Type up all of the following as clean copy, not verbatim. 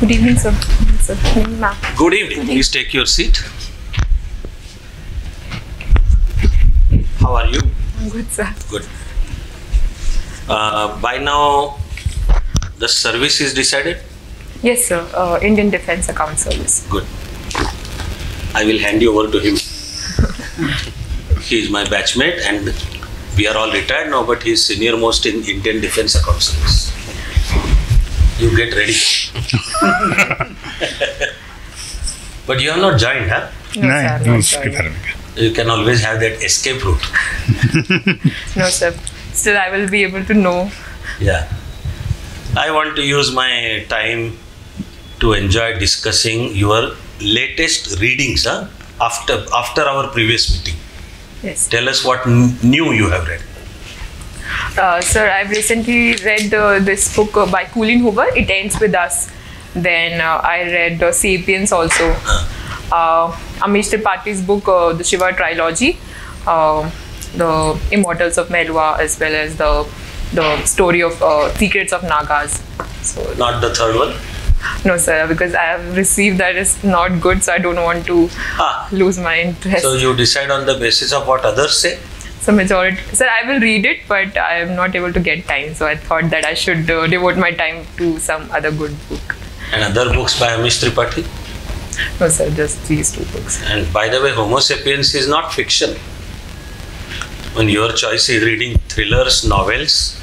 Good evening, sir. Good evening, ma'am. Good evening. Please take your seat. How are you? I'm good, sir. Good. By now, the service is decided? Yes, sir. Indian Defence Account Service. Good. I will hand you over to him. He is my batchmate and we are all retired now, but he is senior most in Indian Defence Account Service. You get ready. But you have not joined, huh? No, sir. You can always have that escape route. No, sir. Still, I will be able to know. Yeah. I want to use my time to enjoy discussing your latest readings, huh? After our previous meeting. Yes. Tell us what new you have read. Sir, I've recently read this book by Colleen Hoover, It Ends With Us. Then I read Sapiens also. Amish Tripathi's book, the Shiva Trilogy, the Immortals of Melwa, as well as the story of Secrets of Nagas. So, Not the third one? no, sir, because I have received that is not good, so I don't want to lose my interest. So you decide on the basis of what others say? So majority, sir, I will read it, but I am not able to get time. So I thought that I should devote my time to some other good book. And other books by Amish Tripathi? No, sir, just these two books. And by the way, Homo sapiens is not fiction. When your choice is reading thrillers, novels.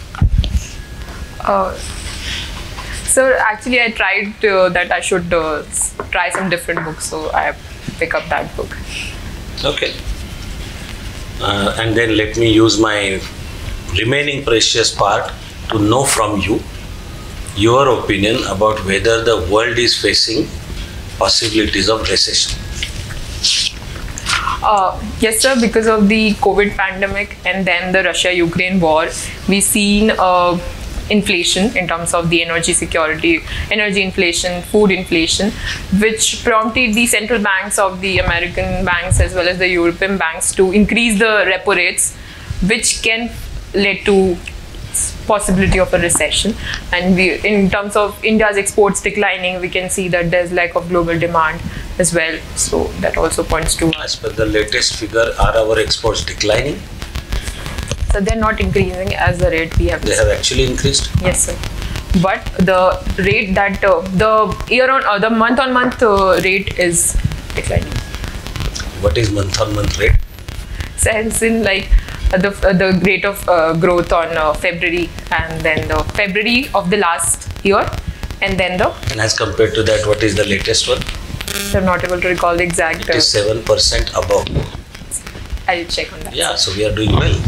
So actually, I tried that I should try some different books. So I pick up that book. Okay. And then let me use my remaining precious part to know from you your opinion about whether the world is facing possibilities of recession. Yes, sir, because of the COVID pandemic and then the Russia-Ukraine war, we've seen inflation in terms of the energy security, energy inflation, food inflation, which prompted the central banks of the American banks as well as the European banks to increase the repo rates, which can lead to possibility of a recession. And in terms of India's exports declining, we can see that there's lack of global demand as well. So that also points to. As per the latest figure, are our exports declining? So they're not increasing as the rate we have. They have actually increased? Yes, sir. But the rate that the month-on-month rate is declining. What is month-on-month rate? So hence in like the rate of growth on February and then the February of the last year and then the. And as compared to that, what is the latest one? So I'm not able to recall the exact. It is 7% above. I'll check on that. Yeah, so we are doing well.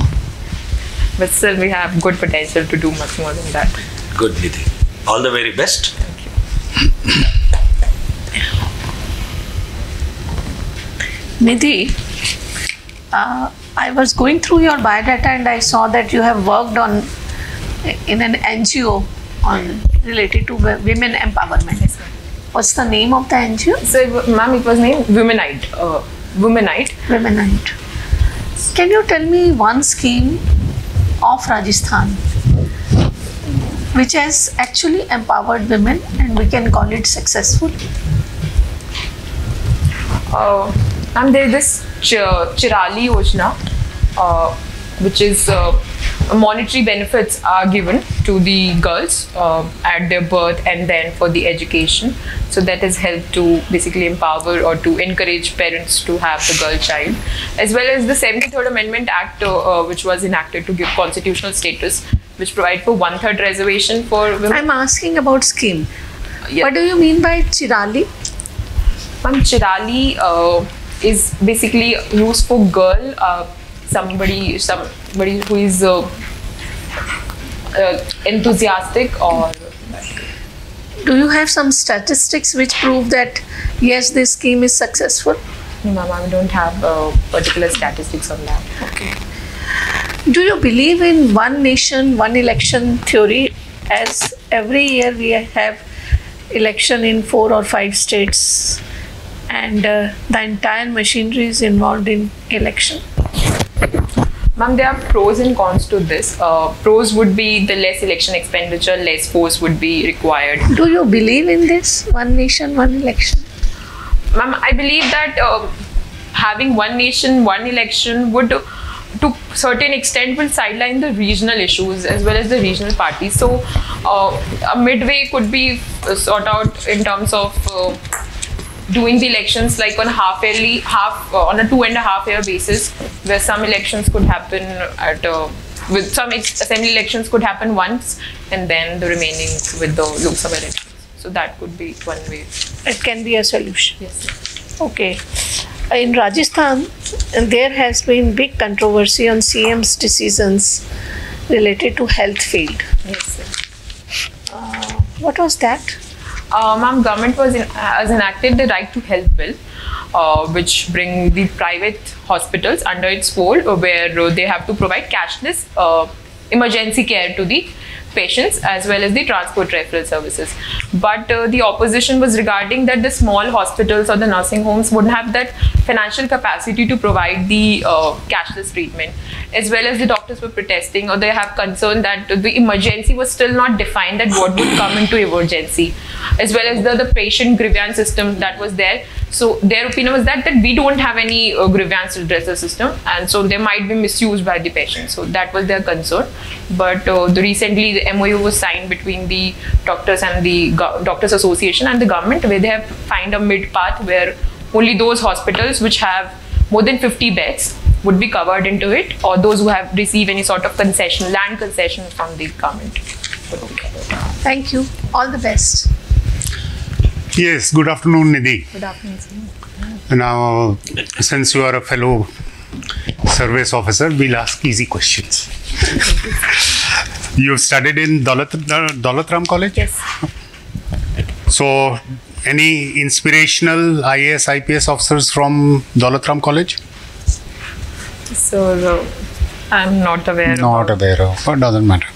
But still, we have good potential to do much more than that. Good, Nidhi. All the very best. Thank you. Nidhi, I was going through your biodata and I saw that you have worked in an NGO related to women empowerment. Yes, ma'am. What's the name of the NGO? So, ma'am, it was named Womenite. Womenite. Can you tell me one scheme of Rajasthan which has actually empowered women and we can call it successful? And there is this Chirali Yojana, which is monetary benefits are given to the girls at their birth and then for the education. So that has helped to basically empower or to encourage parents to have the girl child, as well as the 73rd Amendment Act, which was enacted to give constitutional status, which provide for 1/3 reservation for women. I'm asking about scheme. Yeah. What do you mean by Chirali? Chirali is basically used for girl, somebody who is enthusiastic or. Do you have some statistics which prove that yes, this scheme is successful? No, ma'am, I don't have particular statistics on that. Okay. Do you believe in one nation, one election theory, as every year we have election in 4 or 5 states and the entire machinery is involved in election? Ma'am, there are pros and cons to this. Pros would be the less election expenditure, less force would be required. Do you believe in this one nation, one election? Ma'am, I believe that having one nation, one election would, to certain extent, will sideline the regional issues as well as the regional parties. So, a midway could be sought out in terms of doing the elections like on a on a 2.5 year basis, where some elections could happen with some assembly elections could happen once, and then the remaining with the Lok Sabha elections. So that could be one way. It can be a solution. Yes. Okay. In Rajasthan, there has been big controversy on CM's decisions related to health field. Yes, sir. What was that? Ma'am, government has enacted the Right to Health Bill, which bring the private hospitals under its fold, where they have to provide cashless emergency care to the patients as well as the transport referral services. But the opposition was regarding that the small hospitals or the nursing homes wouldn't have that financial capacity to provide the cashless treatment, as well as the doctors were protesting, or they have concern that the emergency was still not defined, that what would come into emergency, as well as the patient grievance system that was there. So their opinion was that we don't have any grievance redressal system, and so they might be misused by the patients. So that was their concern. But recently the MOU was signed between the doctors and the Doctors Association and the government, where they have found a mid path where only those hospitals which have more than 50 beds would be covered into it, or those who have received any sort of concession, land concession from the government. Okay. Thank you. All the best. Yes, good afternoon, Nidhi. Good afternoon, sir. Now, since you are a fellow service officer, we'll ask easy questions. You studied in Daulatram College? Yes. So, any inspirational IAS, IPS officers from Daulatram College? So, I'm not aware. Not aware of, but doesn't matter.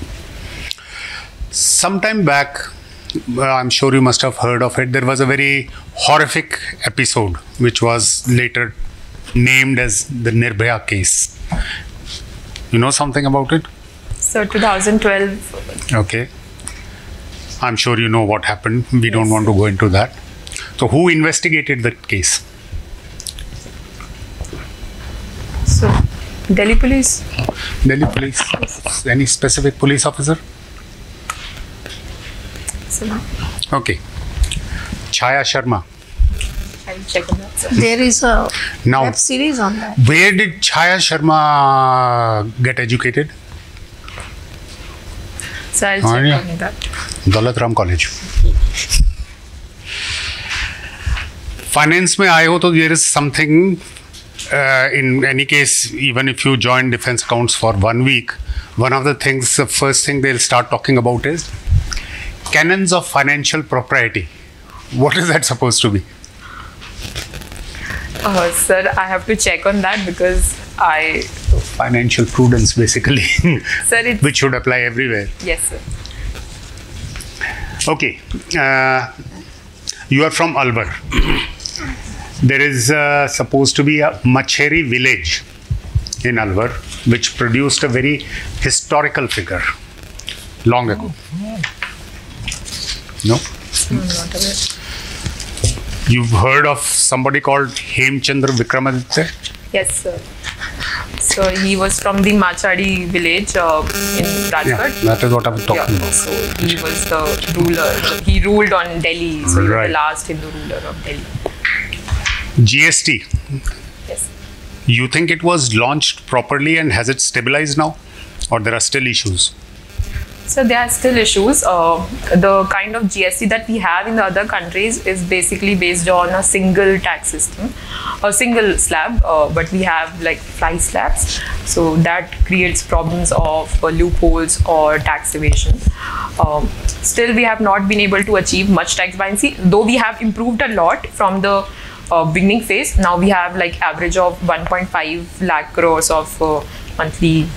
Sometime back, I'm sure you must have heard of it, there was a very horrific episode which was later named as the Nirbhaya case. You know something about it? So 2012. Okay. I'm sure you know what happened. We don't want to go into that. So who investigated that case? So Delhi police. Delhi police. Any specific police officer? So Okay. Chaya Sharma. I'll check on that, sir. There is a Now, web series on that. where did Chaya Sharma get educated? So I'll Oh, check yeah. on that. Daulatram College. Finance में आए हो तो there is something, in any case, even if you join defense accounts for 1 week, one of the things, the first thing they'll start talking about is canons of financial propriety. What is that supposed to be? Sir, I have to check on that because Financial prudence, basically, Sir, it's, which should apply everywhere. yes, sir. Okay. You are from Alwar. There is supposed to be a Macheri village in Alwar which produced a very historical figure long ago. No? I'm not aware. You've heard of somebody called Hemchandra Vikramaditya? Yes, sir. So he was from the Machadi village in Rajghat. That is what I was talking about. So he was the ruler. He ruled on Delhi. So he was Right. the last Hindu ruler of Delhi. GST. Yes. You think it was launched properly and has it stabilized now? Or there are still issues? So there are still issues. The kind of GST that we have in the other countries is basically based on a single tax system, a single slab, but we have like 5 slabs. So that creates problems of loopholes or tax evasion. Still, we have not been able to achieve much tax buoyancy, though we have improved a lot from the beginning phase. Now we have like average of 1.5 lakh crores of monthly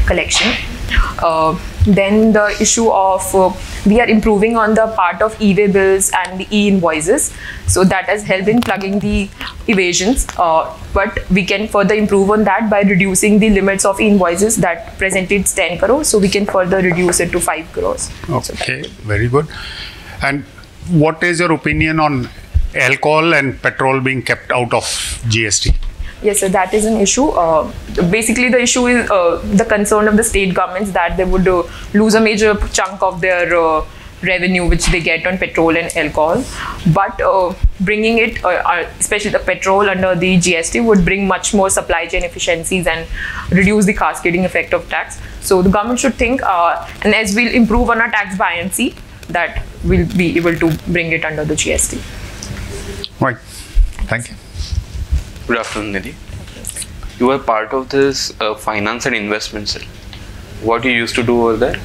collection. Then the issue of we are improving on the part of e-way bills and the e-invoices. So that has helped in plugging the evasions. But we can further improve on that by reducing the limits of e-invoices that presently it's 10 crores. So we can further reduce it to 5 crores. Okay, very good. And what is your opinion on alcohol and petrol being kept out of GST? Yes, so that is an issue. Basically, the issue is the concern of the state governments that they would lose a major chunk of their revenue which they get on petrol and alcohol. But bringing it, especially the petrol under the GST, would bring much more supply chain efficiencies and reduce the cascading effect of tax. So the government should think, and as we'll improve on our tax buoyancy, that we'll be able to bring it under the GST. Right. Thank you. Good afternoon, Nidhi. You were part of this finance and investment cell. What you used to do over there?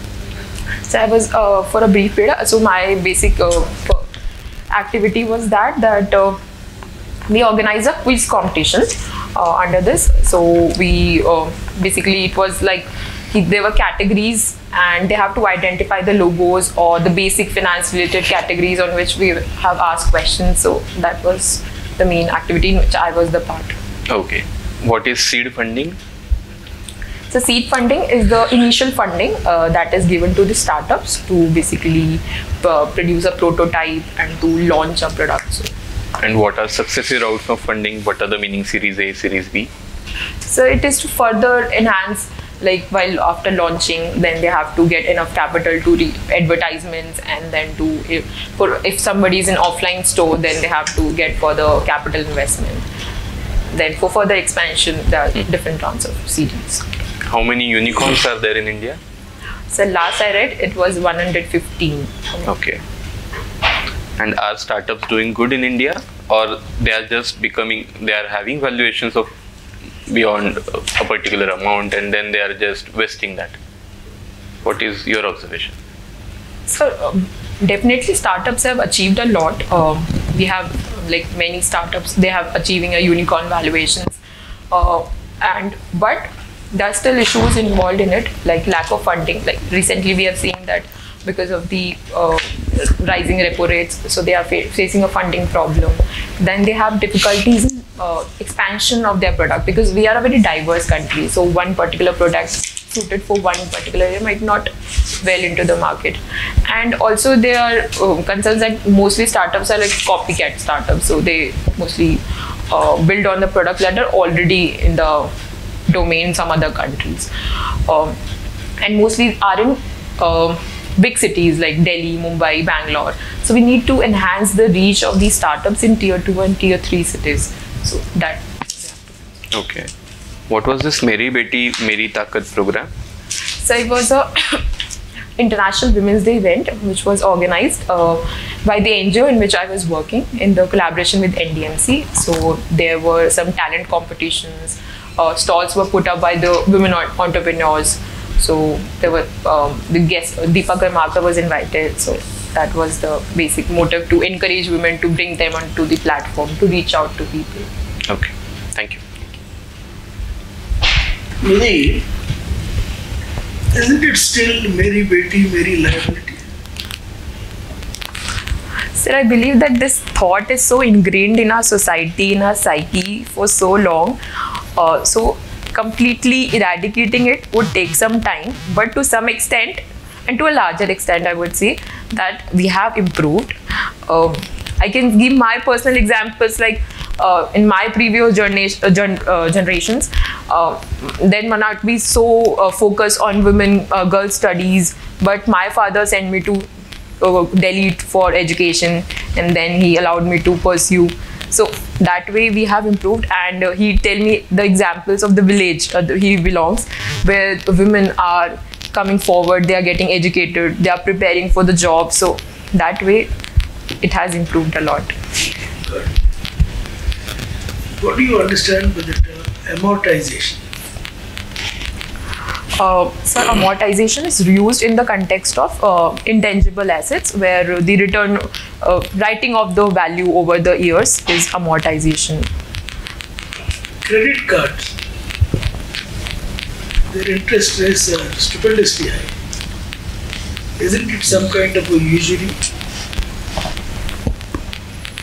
So I was for a brief period. So my basic activity was that we organized a quiz competition under this. So we basically it was like there were categories and they have to identify the logos or the basic finance related categories on which we have asked questions. So that was the main activity in which I was the part. Okay. What is seed funding? So seed funding is the initial funding that is given to the startups to basically produce a prototype and to launch a product. So, and what are successive routes of funding? What are the meaning Series A, Series B? So it is to further enhance, like while after launching, then they have to get enough capital to advertisements, and then to if somebody is an offline store, then they have to get further capital investment. Then for further expansion, there are different rounds of CDs. How many unicorns are there in India? So last I read, it was 115. Okay. And are startups doing good in India, or they are just they are having valuations of beyond a particular amount and then they are just wasting that? What is your observation? So definitely startups have achieved a lot. We have like many startups, they have achieving a unicorn valuations, but there are still issues involved in it, like lack of funding. Like recently we have seen that because of the rising repo rates, so they are facing a funding problem. Then they have difficulties in expansion of their product, because we are a very diverse country. So one particular product suited for one particular area might not well into the market. And also there are concerns that mostly startups are like copycat startups. So they mostly build on the products that are already in the domain in some other countries. And mostly are in big cities like Delhi, Mumbai, Bangalore. So we need to enhance the reach of these startups in tier 2 and tier 3 cities. So that. Okay. What was this Meri Beti Meri Takat program? So it was a International Women's Day event which was organized by the NGO in which I was working in the collaboration with NDMC. So there were some talent competitions, stalls were put up by the women entrepreneurs. So there were the guest Deepa Karmakar was invited. So that was the basic motive, to encourage women, to bring them onto the platform, to reach out to people. Okay, thank you. Nidhi, isn't it still Meri Beti, Meri liability? Sir, I believe that this thought is so ingrained in our society, in our psyche for so long. So completely eradicating it would take some time, but to some extent, and to a larger extent, I would say that we have improved. I can give my personal examples, like in my previous generations, then one not be so focused on women, girl studies, but my father sent me to Delhi for education, and then he allowed me to pursue. So that way we have improved, and he tell me the examples of the village he belongs, where women are coming forward, they are getting educated, they are preparing for the job. So that way it has improved a lot. Good. What do you understand by the term amortization? So amortization is used in the context of intangible assets, where the return writing of the value over the years is amortization. Credit cards, their interest rates are stupendously high. Isn't it some kind of a usury?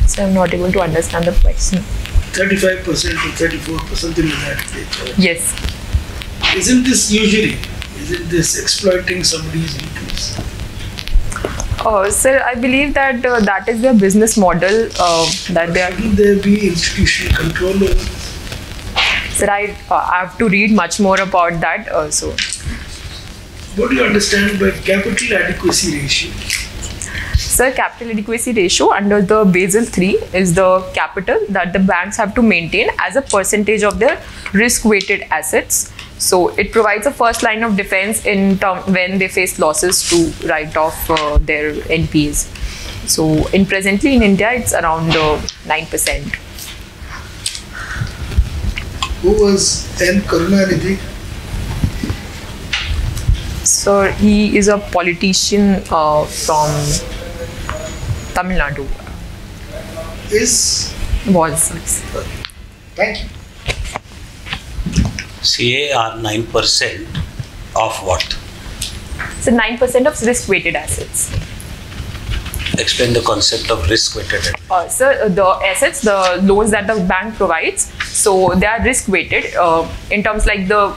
So I'm not able to understand the question. 35% to 34%, something like that. Yes. Isn't this usury? Isn't this exploiting somebody's weakness? Sir, I believe that that is their business model that they are. Shouldn't there be institutional control over this? Sir, I have to read much more about that. So, What do you understand by capital adequacy ratio? sir, capital adequacy ratio under the Basel III is the capital that the banks have to maintain as a percentage of their risk-weighted assets. So it provides a first line of defense in when they face losses to write off their NPAs. So presently in India, it's around 9%. Who was N. Karunanidhi? So he is a politician from Tamil Nadu. Was. Thank you. CAR 9% of what? So 9% of risk-weighted assets. Explain the concept of risk-weighted. Sir, the assets, the loans that the bank provides, so they are risk-weighted in terms like the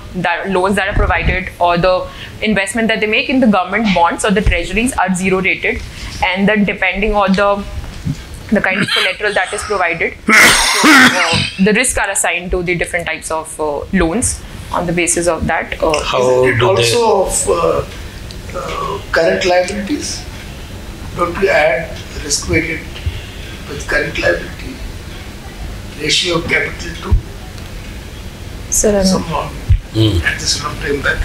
loans that are provided or the investment that they make in the government bonds or the treasuries are zero-rated, and then depending on the kind of collateral that is provided, so, the risks are assigned to the different types of loans on the basis of that. How Is it do also of current liabilities? Don't we add risk-weighted with current liability ratio of capital to Sir, someone at this long time back?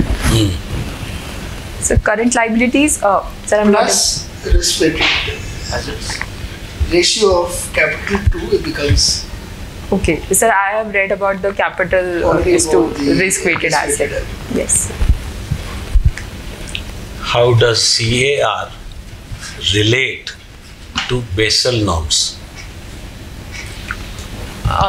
so current liabilities, sir, I'm not. Plus risk-weighted assets. Ratio of capital to it becomes Okay, sir, I have read about the capital Only is to about the risk-weighted asset. risk-weighted. Yes. how does CAR relate to Basel norms?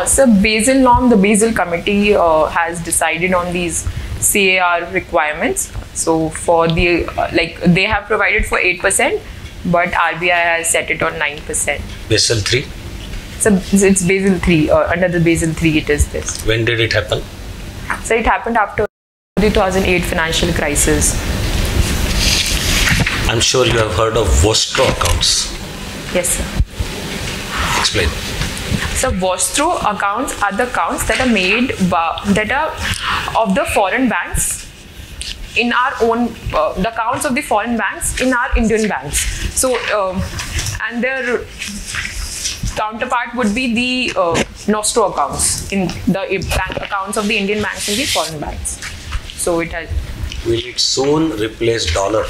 So Basel norm, the Basel committee has decided on these CAR requirements. So for the like they have provided for 8%, but RBI has set it on 9%. Basel 3? So it's Basel 3. Under the Basel 3, it is this. When did it happen? So it happened after the 2008 financial crisis. I'm sure you have heard of Vostro accounts. Yes, sir. Explain. So Vostro accounts are the accounts that are made that are of the foreign banks in our own the accounts of the foreign banks in our Indian banks. So and their counterpart would be the Nostro accounts in the bank accounts of the Indian banks and the foreign banks. So it has. Will it soon replace dollar?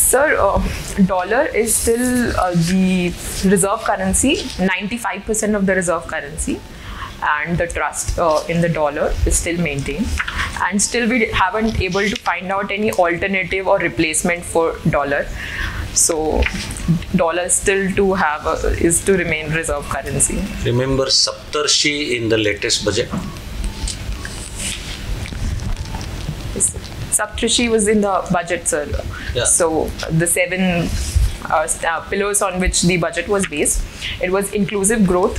Sir, dollar is still the reserve currency, 95% of the reserve currency, and the trust in the dollar is still maintained. And still we haven't able to find out any alternative or replacement for dollar. So dollar still to have is to remain reserve currency. Remember Saptarshi in the latest budget? Saptarshi was in the budget, sir. Yeah. So the 7 pillars on which the budget was based, it was inclusive growth,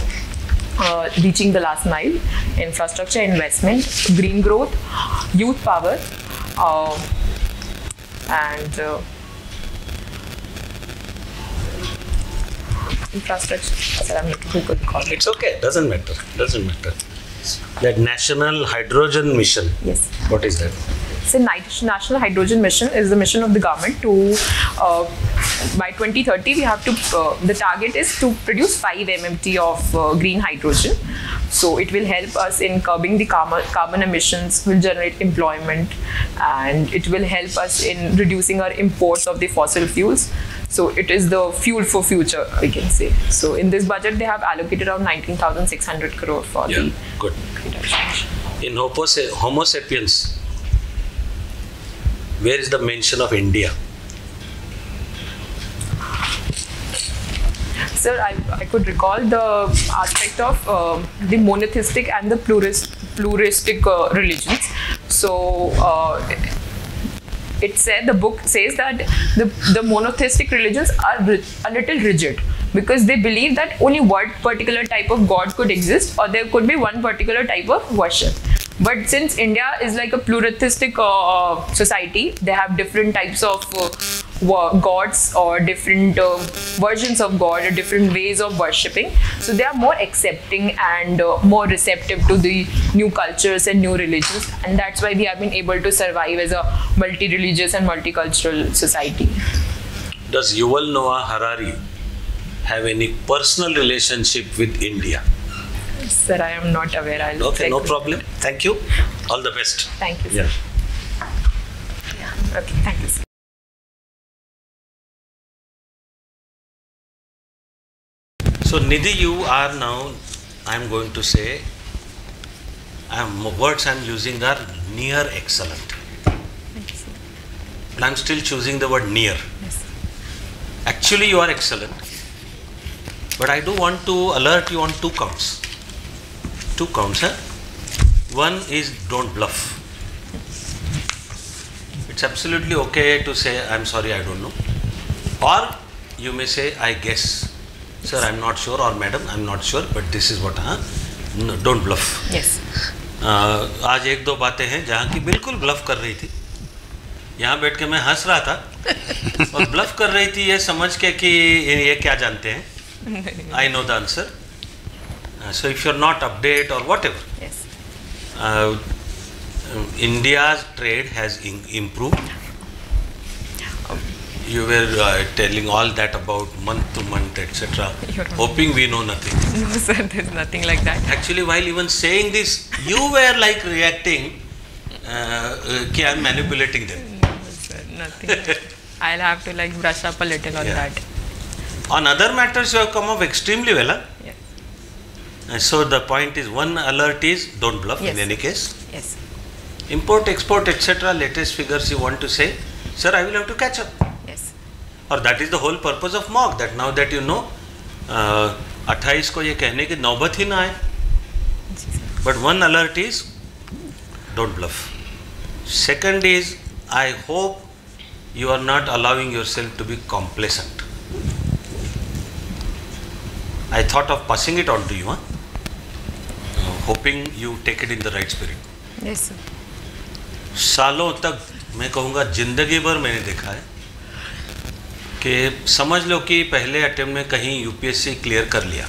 reaching the last mile, infrastructure investment, green growth, youth power, and infrastructure. Sir, I'm not who could call it. It's okay, doesn't matter. That National Hydrogen Mission. Yes. What is that? So National Hydrogen Mission is the mission of the government to, by 2030, we have to, the target is to produce 5 MMT of green hydrogen. So it will help us in curbing the carbon emissions, will generate employment, and it will help us in reducing our imports of the fossil fuels. So it is the fuel for future, we can say. So in this budget, they have allocated around 19,600 crore for the Good. In Homo sapiens, where is the mention of India? Sir, I could recall the aspect of the monotheistic and the pluralistic religions. So it said, the book says that the monotheistic religions are a little rigid, because they believe that only one particular type of God could exist, or there could be one particular type of worship. But since India is like a pluralistic society, they have different types of gods, or different versions of God, or different ways of worshipping. So they are more accepting and more receptive to the new cultures and new religions, and that's why we have been able to survive as a multi-religious and multicultural society. Does Yuval Noah Harari have any personal relationship with India? Sir, I am not aware. I'll Okay, no problem. Thank you. All the best. Thank you, sir. Yeah. Okay, thank you, sir. So Nidhi, you are now, I am going to say, words I am using are near excellent. Thank you, sir. But I am still choosing the word near. Yes, sir. Actually you are excellent. But I do want to alert you on 2 counts. 2 counts, huh? One is don't bluff. It's absolutely okay to say, I'm sorry, I don't know. Or you may say, I guess. Sir, I'm not sure, or madam, I'm not sure, but this is what, no, don't bluff. Yes. आज 1-2 बातें हैं जहाँ की बिल्कुल bulb कर रही थी. यहाँ बैठ के मैं हंस रहा था और ब्लफ कर रही थी ये समझ के कि ये क्या जानते हैं. I know the answer. So if you're not updated or whatever, Yes. India's trade has improved. You were telling all that about month to month, etc. Hoping we know nothing. No, sir, there's nothing like that. Actually, while even saying this, you were like reacting, कि I'm manipulating them. No, sir, nothing. I'll have to like brush up a little on that. On other matters, you have come up extremely well. Huh? Yes. So the point is, one alert is don't bluff. Yes. In any case. Yes. Import, export, etc. Latest figures you want to say, sir, I will have to catch up. Yes. और that is the whole purpose of mock, that now that you know 28 को ये कहने की नौबत ही ना आए. But one alert is don't bluff. Second is, I hope you are not allowing yourself to be complacent. I thought of passing it on to you, hoping you take it in the right spirit. Yes, sir. सालों तक मैं कहूँगा जिंदगी भर मैंने देखा है कि समझ लो कि पहले अटेम्प्ट में कहीं यूपीएससी क्लियर कर लिया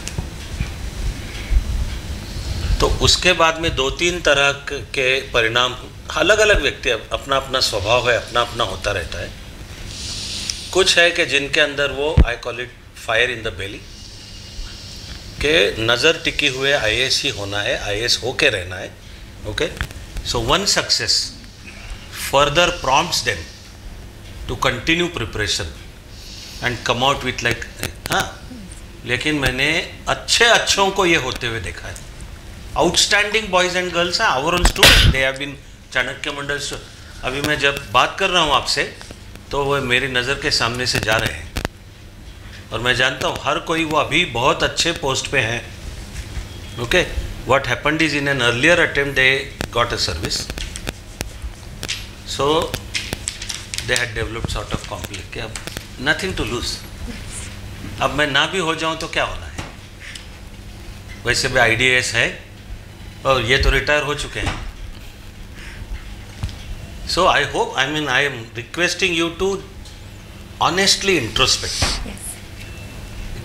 तो उसके बाद में 2-3 तरह के परिणाम, अलग अलग व्यक्ति, अपना अपना स्वभाव है, अपना अपना होता रहता है. कुछ है कि जिनके अंदर वो, I call it fire in the belly, के नज़र टिकी हुए आईएएस ही होना है, आईएएस होके रहना है. Okay, so one success further prompts them to continue preparation and come out with like, हाँ, लेकिन मैंने अच्छों को ये होते हुए देखा है. आउटस्टैंडिंग बॉयज एंड गर्ल्स हैं, our own student, they have been Chanakya Mandal. अभी मैं जब बात कर रहा हूँ आपसे तो वो मेरी नज़र के सामने से जा रहे हैं और मैं जानता हूँ हर कोई वो अभी बहुत अच्छे पोस्ट पे हैं. Okay, what happened is in an earlier attempt they got a service, so they had developed sort of complex कि अब नथिंग टू लूज, अब मैं ना भी हो जाऊँ तो क्या होना है. वैसे भी आईडीएस है और ये तो रिटायर हो चुके हैं. So I hope, I mean, I am requesting you to honestly introspect.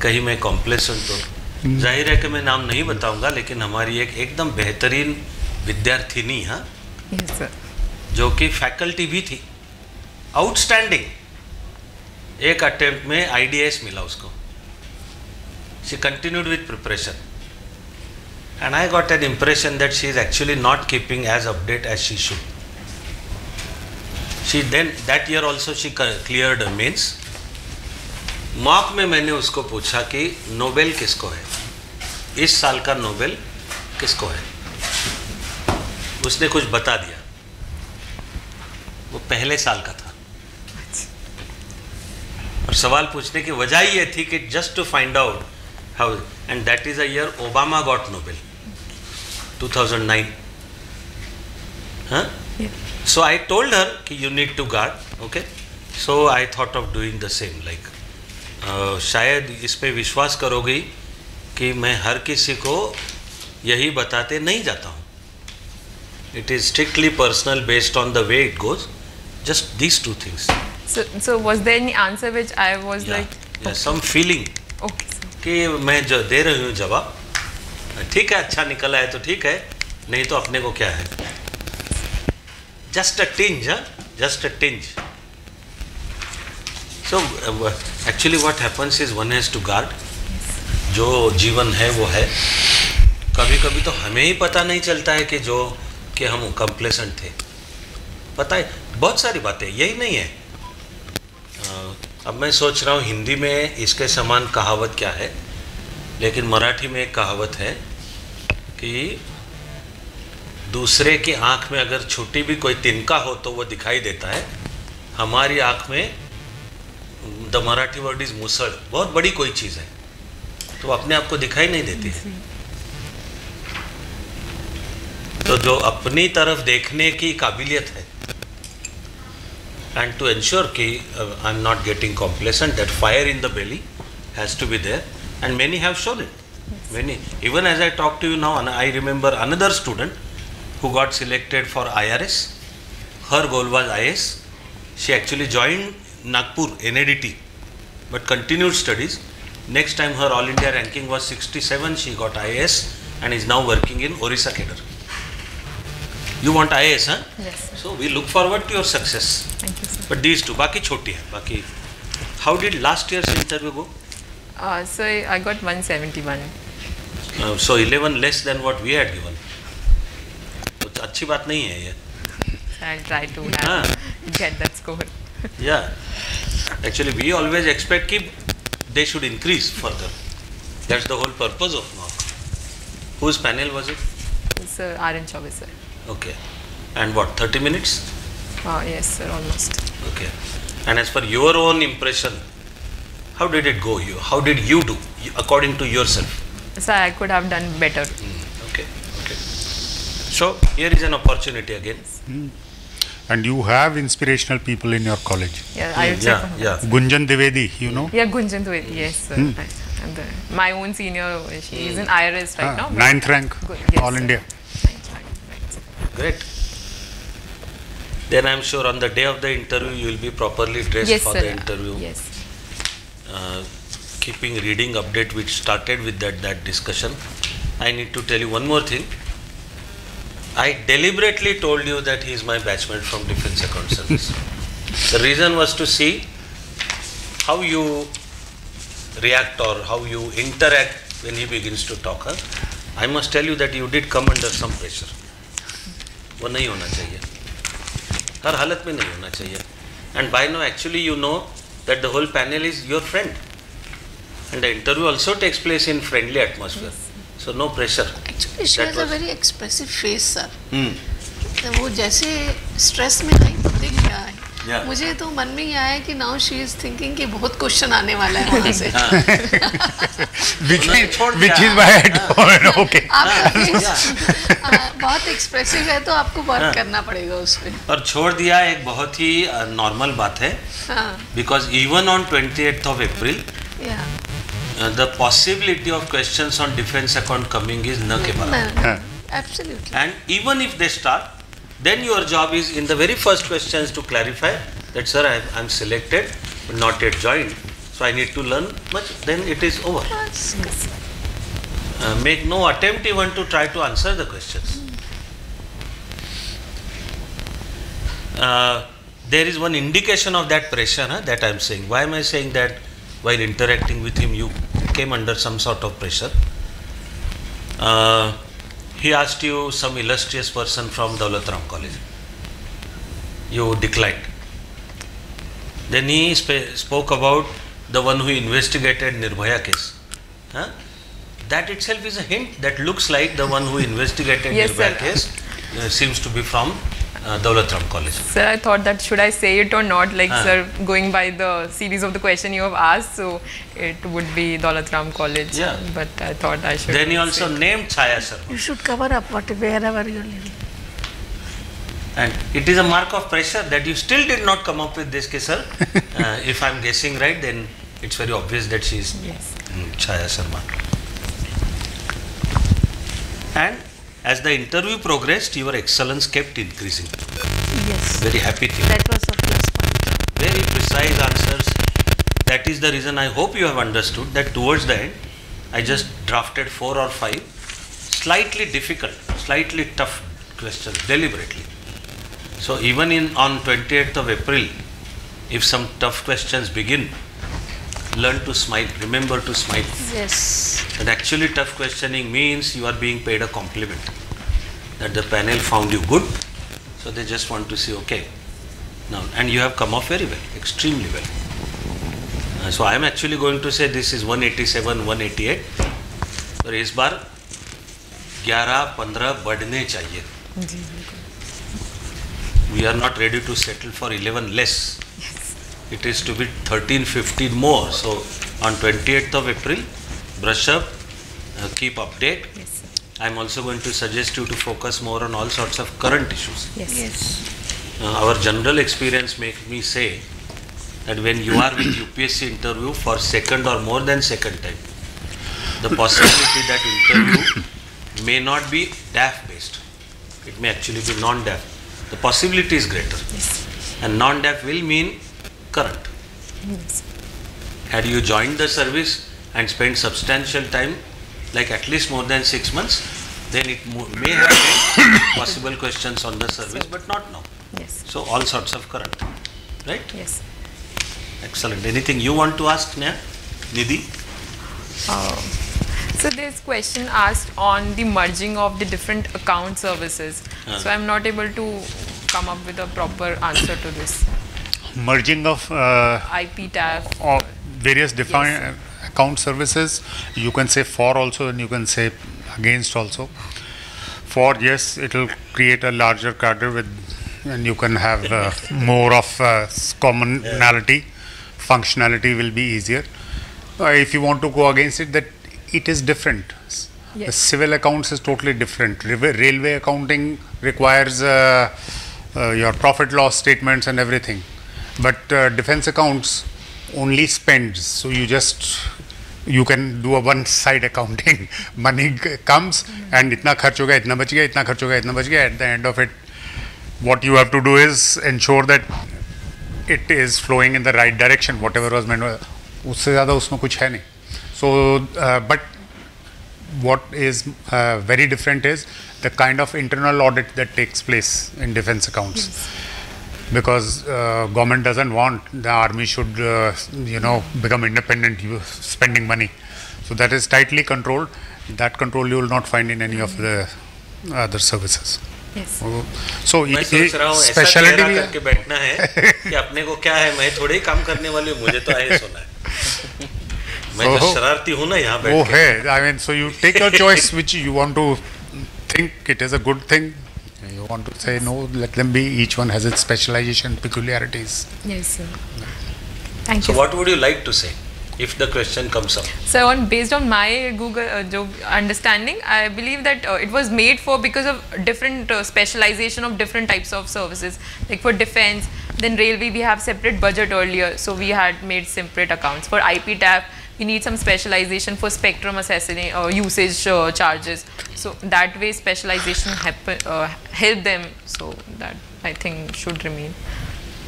कहीं मैं कॉम्प्लेसेंट तो जाहिर है कि मैं नाम नहीं बताऊंगा, लेकिन हमारी एक एकदम बेहतरीन विद्यार्थिनी, हाँ, Yes, sir. जो कि फैकल्टी भी थी, आउटस्टैंडिंग, एक अटेम्प्ट में आईडीएस मिला उसको. She continued with preparation and I got an impression that she is actually not keeping as update as she should. She then, that year also she cleared mains. Mock में मैंने उसको पूछा कि Nobel किसको है, इस साल का नोबेल किसको है. उसने कुछ बता दिया, वो पहले साल का था. और सवाल पूछने की वजह ये थी कि just to find out how, and that is a year Obama got Nobel, 2009. हाँ, सो आई टोल्ड हर कि you need to guard. Okay, so I thought of doing the same. Like शायद इस पे विश्वास करोगे कि मैं हर किसी को यही बताते नहीं जाता हूँ. It is strictly personal based on the way it goes. Just these two things. So was there any answer which I was Yeah, like? yeah, some feeling Okay. Sir. कि मैं जो दे रही हूँ जवाब, ठीक है, अच्छा निकला है तो ठीक है, नहीं तो अपने को क्या है. Just a tinge, huh? Just a tinge. So actually what happens is one has to guard. जो जीवन है वो है. कभी कभी तो हमें ही पता नहीं चलता है कि हम कंप्लेसेंट थे. पता है बहुत सारी बातें, यही नहीं है. अब मैं सोच रहा हूँ हिंदी में इसके समान कहावत क्या है, लेकिन मराठी में एक कहावत है कि दूसरे की आँख में अगर छोटी भी कोई तिनका हो तो वो दिखाई देता है. हमारी आँख में द मराठी वर्ड इज मुसड़, बहुत बड़ी कोई चीज़ है तो अपने आप को दिखाई नहीं देती है. तो जो अपनी तरफ देखने की काबिलियत है, and to ensure कि I am not getting complacent, that fire in the belly has to be there, and many have shown it. Many, even as I talk to you now, and I remember another student who got selected for IRS. Her goal was IAS. She actually joined Nagpur NIDT, but continued studies. Next time her All India ranking was 67. She got IAS and is now working in Orissa cadre. You want IAS, huh? Yes. Sir. So we look forward to your success. Thank you, sir. But these two, बाकी छोटी है. बाकी, how did last year's interview go? So I got 171. So 11 less than what we had given. तो अच्छी बात नहीं है ये. I'll try to get that score. Yeah. Actually, we always expect कि they should increase further. That's the whole purpose of NOC. Whose panel was it? Sir, RN Chaubey, sir. Okay. And what, 30 minutes? Yes, sir, almost. Okay. And as per your own impression, how did it go? How did you do, according to yourself? Sir, I could have done better. Okay. Okay. So, here is an opportunity again. And you have inspirational people in your college. Yeah, I would say. Yeah. Gunjan Dwivedi, you know? Yeah, Gunjan Dwivedi, yes, sir. And my own senior, she is in IRS right now. 9th rank, Good, yes, All sir. India. 9th rank, right, sir. Great. Then I am sure on the day of the interview you will be properly dressed Yes, for sir. the interview. Yes. Keeping reading update, which started with that discussion. I need to tell you one more thing. I deliberately told you that he is my batchmate from Defence Account Service. The reason was to see how you react or how you interact when he begins to talk. Huh? I must tell you that you did come under some pressure. वो नहीं होना चाहिए. हर हालत में नहीं होना चाहिए. And by now actually you know that the whole panel is your friend. And the interview also takes place in friendly atmosphere. So no pressure. Actually, she has a very expressive face, sir. तो वो जैसे stress में आई दिख गया है. मुझे तो मन में ही आया कि नाउ शी इज थिंकिंग कि बहुत क्वेश्चन आने वाला है वहाँ से. which is why I told, okay. आपका फेस बहुत एक्सप्रेसिव है तो आपको वर्क करना पड़ेगा उस पे. और छोड़ दिया एक बहुत ही नॉर्मल बात है. Because even on 28th of April, the possibility of questions on defense account coming is न के बराबर. Absolutely. And even if they start, then your job is in the very first questions to clarify that sir I am selected but not yet joined, so I need to learn much, then it is over. Make no attempt even to try to answer the questions. There is one indication of that pressure that I am saying. Why am I saying that? While interacting with him you came under some sort of pressure. He asked you some illustrious person from Daulat Ram College. You declined. Then he spoke about the one who investigated Nirbhaya case. That itself is a hint that looks like the one who investigated Nirbhaya case seems to be from Daulat Ram College. Sir, I thought that should I say it or not, like sir, going by the series of the question you have asked, so it would be Daulat Ram College. Yeah. But I thought I should. Then he also named Chaya Sharma. You should cover up wherever you're living. And it is a mark of pressure that you still did not come up with this, sir. If I am guessing right, then it's very obvious that she is Chaya Sharma. And as the interview progressed, your excellence kept increasing. Yes. Very happy thing. That was a plus point. Very precise answers. That is the reason I hope you have understood that towards the end, I just drafted 4 or 5 slightly difficult, slightly tough questions deliberately. So even on 28th of April, if some tough questions begin, learn to smile, remember to smile. Yes. And actually tough questioning means you are being paid a compliment, that the panel found you good, so they just want to say, okay, now, and you have come off very well, extremely well. So I am actually going to say this is 187, 188. So इस बार 11-15 बढ़ने चाहिए. We are not ready to settle for 11 less. It is to be 13-15 more. So on 28th of April, brush up, keep update. Yes, sir. I am also going to suggest you to focus more on all sorts of current issues. Yes. Yes. Our general experience makes me say that when you are with UPSC interview for second or more than second time, the possibility that interview may not be DAF based. It may actually be non-DAF. The possibility is greater. Yes. And non-DAF will mean current. Yes. Had you joined the service and spent substantial time, like at least more than 6 months, then it may have been possible questions on the service, but not now. Yes. So all sorts of current, right? Yes. Excellent. Anything you want to ask, Nidhi? So there's question asked on the merging of the different account services. So I'm not able to come up with a proper answer to this. Merging of IP TAF. of various defined Yes, account services, you can say for also and you can say against also. For, yes, it will create a larger cadre with, and you can have more of commonality. Functionality will be easier. If you want to go against it, that it is different. The Yes. civil accounts is totally different. Railway accounting requires your profit loss statements and everything, but defense accounts only spends. So you can do a one side accounting. Money comes and itna kharch ho gaya, itna bach gaya, itna kharch ho gaya, itna bach gaya. At the end of it, what you have to do is ensure that it is flowing in the right direction, whatever was meant. उससे ज़्यादा उसमें कुछ है नहीं. So, but what is very different is the kind of internal audit that takes place in defense accounts. Yes. Because government doesn't want the army should become independent spending money. So that is tightly controlled. That control you will not find in any of the other services. Yes. So मैं सोच रहा हूँ ऐसा speciality चेहरा भी है. करके बैठना है कि अपने को क्या है, मैं थोड़े ही काम करने वाली हूँ, मुझे तो आए सुना है. मैं जो शरारती हूँ ना यहाँ बैठ वो के. है. I mean, so you take your choice which you want to think it is a good thing. You want to say no, let them be. Each one has its specialization, peculiarities. Yes, sir. Thank So you. what would you like to say if the question comes up? So based on my Google understanding, I believe that it was made for because of different specialization of different types of services. Like for defense, then railway we have separate budget earlier, so we had made separate accounts. For IP TAF, we need some specialization for spectrum assassination or usage charges. So that way specialization help them. So that I think should remain.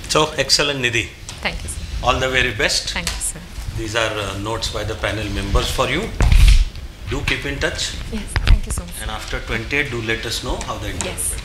So excellent, Nidhi. Thank you, sir. All the very best. Thank you, sir. These are notes by the panel members for you. Do keep in touch, Yes, thank you so much. and after 28, do let us know how the interview Yes. went.